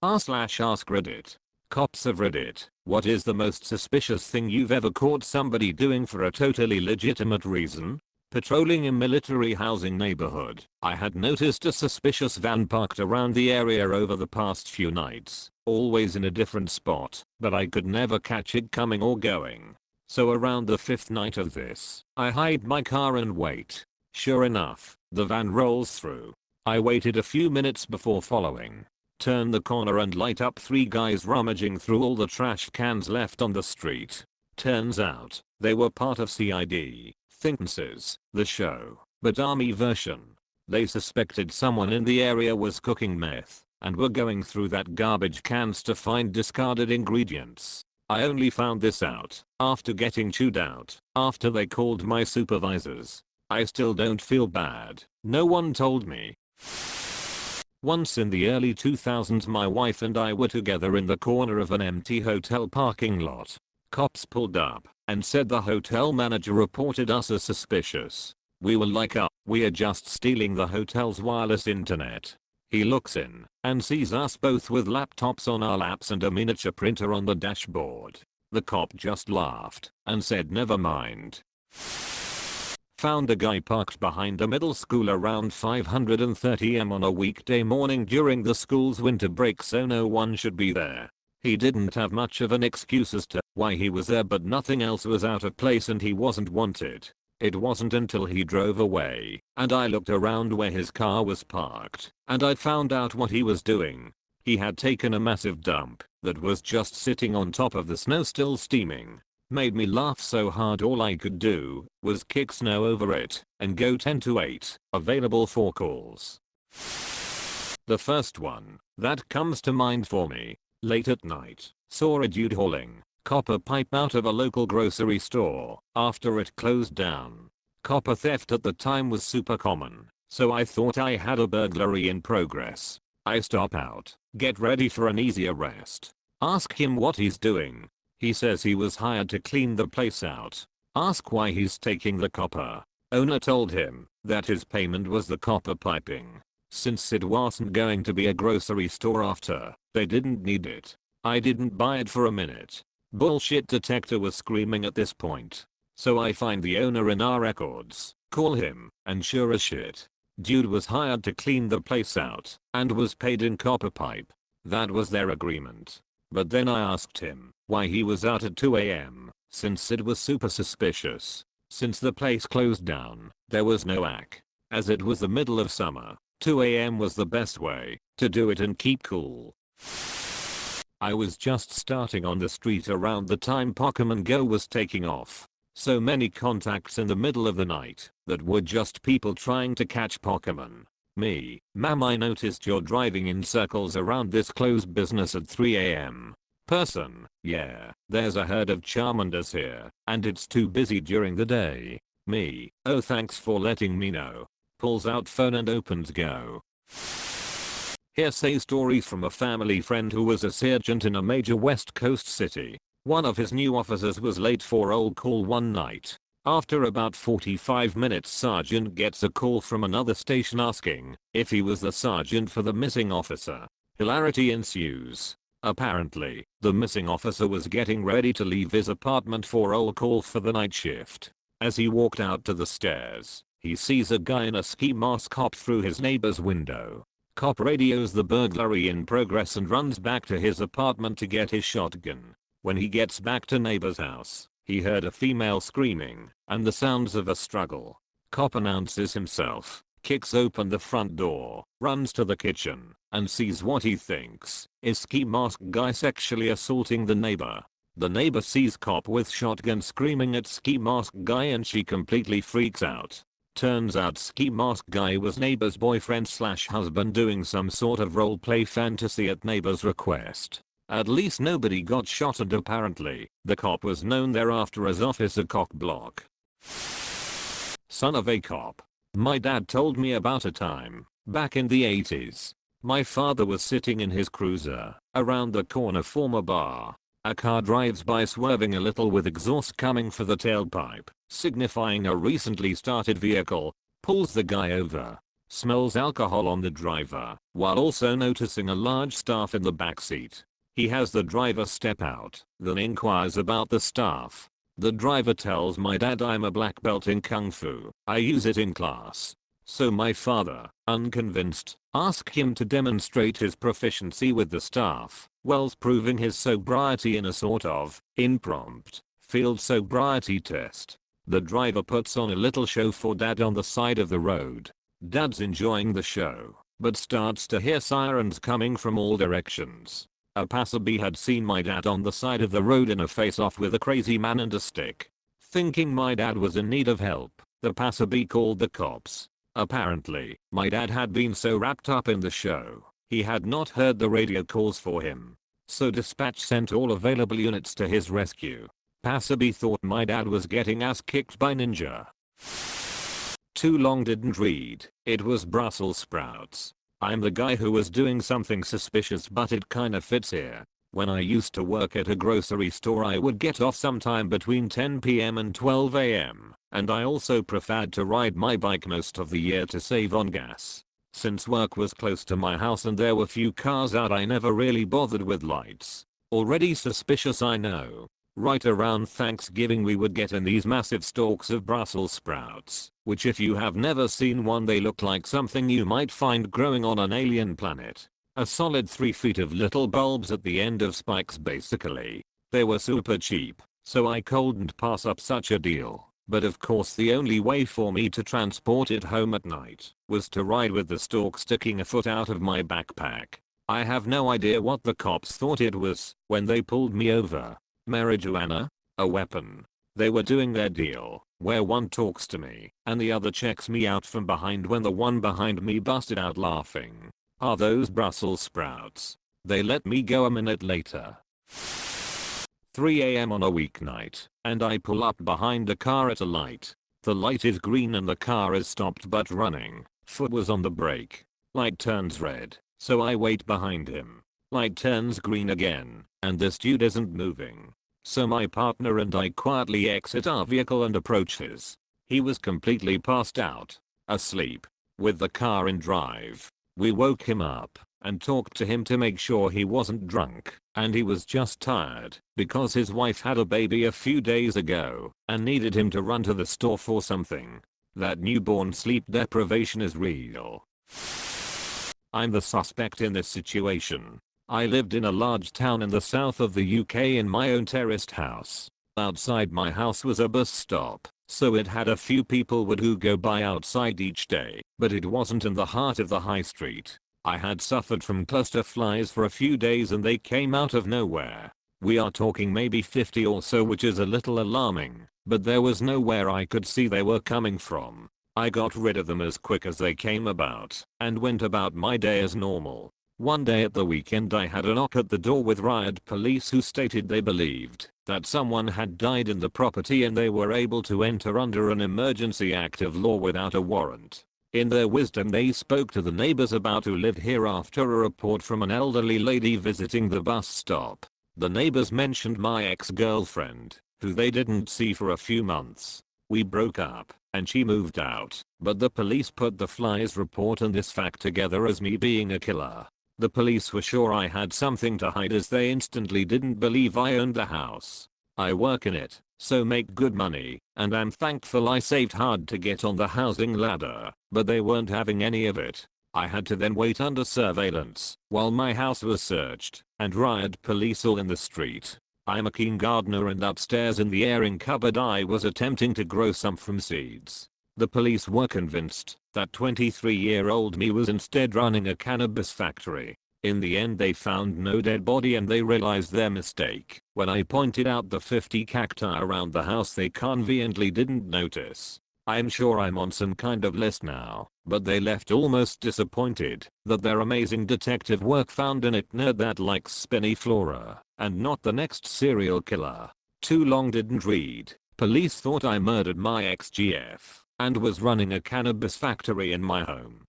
r/AskReddit. Cops of Reddit. What is the most suspicious thing you've ever caught somebody doing for a totally legitimate reason? Patrolling a military housing neighborhood, I had noticed a suspicious van parked around the area over the past few nights, always in a different spot, but I could never catch it coming or going. So around the 5th night of this, I hide my car and wait. Sure enough, the van rolls through. I waited a few minutes before following. Turn the corner and light up 3 guys rummaging through all the trash cans left on the street. Turns out, they were part of CID, Thinkness, the show, but army version. They suspected someone in the area was cooking meth, and were going through that garbage cans to find discarded ingredients. I only found this out after getting chewed out, after they called my supervisors. I still don't feel bad. No one told me. Once in the early 2000s my wife and I were together in the corner of an empty hotel parking lot. Cops pulled up and said the hotel manager reported us as suspicious. We were like, we are just stealing the hotel's wireless internet. He looks in and sees us both with laptops on our laps and a miniature printer on the dashboard. The cop just laughed and said never mind. Found a guy parked behind a middle school around 5:30 am on a weekday morning during the school's winter break, so no one should be there. He didn't have much of an excuse as to why he was there, but nothing else was out of place and he wasn't wanted. It wasn't until he drove away and I looked around where his car was parked and I found out what he was doing. He had taken a massive dump that was just sitting on top of the snow still steaming. Made me laugh so hard all I could do was kick snow over it and go 10-8. Available for calls. The first one that comes to mind for me. Late at night, saw a dude hauling copper pipe out of a local grocery store after it closed down. Copper theft at the time was super common, so I thought I had a burglary in progress. I stop out, get ready for an easy arrest. Ask him what he's doing. He says he was hired to clean the place out. Ask why he's taking the copper. Owner told him that his payment was the copper piping. Since it wasn't going to be a grocery store after, they didn't need it. I didn't buy it for a minute. Bullshit detector was screaming at this point. So I find the owner in our records, call him, and sure as shit, dude was hired to clean the place out and was paid in copper pipe. That was their agreement. But then I asked him why he was out at 2 am, since it was super suspicious. Since the place closed down, there was no ack. As it was the middle of summer, 2 am was the best way to do it and keep cool. I was just starting on the street around the time Pokemon Go was taking off. So many contacts in the middle of the night that were just people trying to catch Pokemon. Me, ma'am, I noticed you're driving in circles around this closed business at 3 am. Person, yeah, there's a herd of Charmanders here, and it's too busy during the day. Me, oh thanks for letting me know. Pulls out phone and opens Go. Hearsay story from a family friend who was a sergeant in a major West Coast city. One of his new officers was late for roll call one night. After about 45 minutes, sergeant gets a call from another station asking if he was the sergeant for the missing officer. Hilarity ensues. Apparently, the missing officer was getting ready to leave his apartment for roll call for the night shift. As he walked out to the stairs, he sees a guy in a ski mask hop through his neighbor's window. Cop radios the burglary in progress and runs back to his apartment to get his shotgun. When he gets back to neighbor's house, he heard a female screaming and the sounds of a struggle. Cop announces himself, kicks open the front door, runs to the kitchen, and sees what he thinks is ski mask guy sexually assaulting the neighbor. The neighbor sees cop with shotgun screaming at ski mask guy and she completely freaks out. Turns out ski mask guy was neighbor's boyfriend/husband doing some sort of roleplay fantasy at neighbor's request. At least nobody got shot and apparently, the cop was known thereafter as Officer Cockblock. Son of a cop. My dad told me about a time, back in the 80s. My father was sitting in his cruiser, around the corner from a bar. A car drives by swerving a little with exhaust coming for the tailpipe, signifying a recently started vehicle, pulls the guy over. smells alcohol on the driver, while also noticing a large staff in the backseat. He has the driver step out, then inquires about the staff. The driver tells my dad I'm a black belt in Kung Fu. I use it in class. So my father, unconvinced, asks him to demonstrate his proficiency with the staff, whilst proving his sobriety in a sort of impromptu field sobriety test. The driver puts on a little show for dad on the side of the road. Dad's enjoying the show, but starts to hear sirens coming from all directions. A passerby had seen my dad on the side of the road in a face-off with a crazy man and a stick. Thinking my dad was in need of help, the passerby called the cops. Apparently, my dad had been so wrapped up in the show, he had not heard the radio calls for him. So dispatch sent all available units to his rescue. Passerby thought my dad was getting ass kicked by ninja. Too long didn't read. It was Brussels sprouts. I'm the guy who was doing something suspicious, but it kinda fits here. When I used to work at a grocery store, I would get off sometime between 10 PM and 12 AM, and I also preferred to ride my bike most of the year to save on gas. Since work was close to my house and there were few cars out, I never really bothered with lights. Already suspicious, I know. Right around Thanksgiving we would get in these massive stalks of Brussels sprouts, which if you have never seen one, they look like something you might find growing on an alien planet. A solid 3 feet of little bulbs at the end of spikes basically. They were super cheap, so I couldn't pass up such a deal. But of course the only way for me to transport it home at night was to ride with the stalk sticking a foot out of my backpack. I have no idea what the cops thought it was when they pulled me over. Marijuana? A weapon? They were doing their deal, where one talks to me, and the other checks me out from behind when the one behind me busted out laughing. Are those Brussels sprouts? They let me go a minute later. 3 AM on a weeknight, and I pull up behind a car at a light. The light is green and the car is stopped but running. Foot was on the brake. Light turns red, so I wait behind him. Light turns green again, and this dude isn't moving. So my partner and I quietly exit our vehicle and approach his. He was completely passed out, asleep, with the car in drive. We woke him up and talked to him to make sure he wasn't drunk, and he was just tired because his wife had a baby a few days ago and needed him to run to the store for something. That newborn sleep deprivation is real. I'm the suspect in this situation. I lived in a large town in the south of the UK in my own terraced house. Outside my house was a bus stop, so it had a few people who go by outside each day, but it wasn't in the heart of the high street. I had suffered from cluster flies for a few days and they came out of nowhere. We are talking maybe 50 or so, which is a little alarming, but there was nowhere I could see they were coming from. I got rid of them as quick as they came about and went about my day as normal. One day at the weekend I had a knock at the door with riot police who stated they believed that someone had died in the property and they were able to enter under an emergency act of law without a warrant. In their wisdom they spoke to the neighbors about who lived here after a report from an elderly lady visiting the bus stop. The neighbors mentioned my ex-girlfriend, who they didn't see for a few months. We broke up, and she moved out, but the police put the flies report and this fact together as me being a killer. The police were sure I had something to hide as they instantly didn't believe I owned the house. I work in it, so make good money, and I'm thankful I saved hard to get on the housing ladder, but they weren't having any of it. I had to then wait under surveillance while my house was searched and riot police all in the street. I'm a keen gardener and upstairs in the airing cupboard I was attempting to grow some from seeds. The police were convinced that 23-year-old me was instead running a cannabis factory. In the end they found no dead body and they realized their mistake when I pointed out the 50 cacti around the house they conveniently didn't notice. I'm sure I'm on some kind of list now, but they left almost disappointed that their amazing detective work found an it nerd that likes spinny flora and not the next serial killer. Too long didn't read. Police thought I murdered my ex-GF and was running a cannabis factory in my home.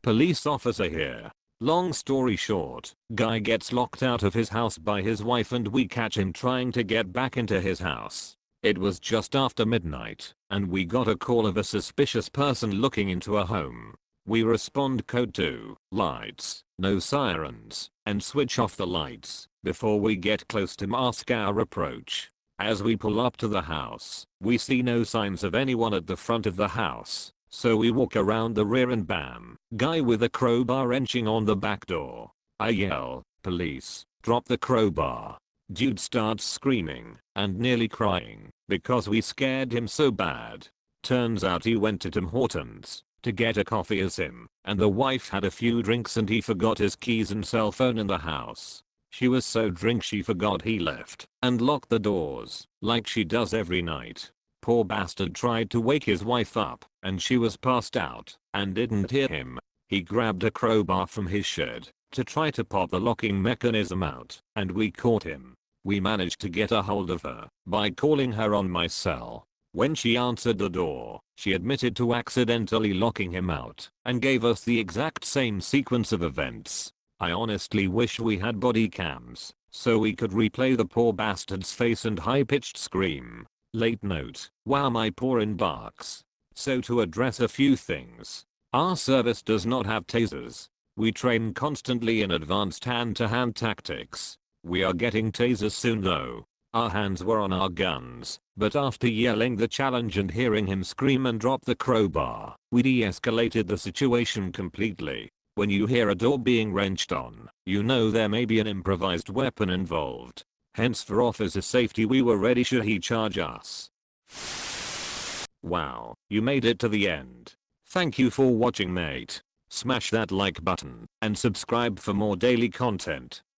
Police officer here. Long story short, guy gets locked out of his house by his wife and we catch him trying to get back into his house. It was just after midnight, and we got a call of a suspicious person looking into a home. We respond code 2, lights, no sirens, and switch off the lights before we get close to mask our approach. As we pull up to the house, we see no signs of anyone at the front of the house, so we walk around the rear and bam, guy with a crowbar wrenching on the back door. I yell, police, drop the crowbar. Dude starts screaming and nearly crying because we scared him so bad. Turns out he went to Tim Hortons to get a coffee as him and the wife had a few drinks and he forgot his keys and cell phone in the house. She was so drunk she forgot he left and locked the doors like she does every night. Poor bastard tried to wake his wife up and she was passed out and didn't hear him. He grabbed a crowbar from his shed to try to pop the locking mechanism out and we caught him. We managed to get a hold of her by calling her on my cell. When she answered the door, she admitted to accidentally locking him out and gave us the exact same sequence of events. I honestly wish we had body cams so we could replay the poor bastard's face and high-pitched scream. Late note, wow my poor inbox. So to address a few things. Our service does not have tasers. We train constantly in advanced hand-to-hand tactics. We are getting tasers soon though. Our hands were on our guns, but after yelling the challenge and hearing him scream and drop the crowbar, we de-escalated the situation completely. When you hear a door being wrenched on, you know there may be an improvised weapon involved. Hence for officer safety we were ready should he charge us. Wow, you made it to the end. Thank you for watching mate. Smash that like button and subscribe for more daily content.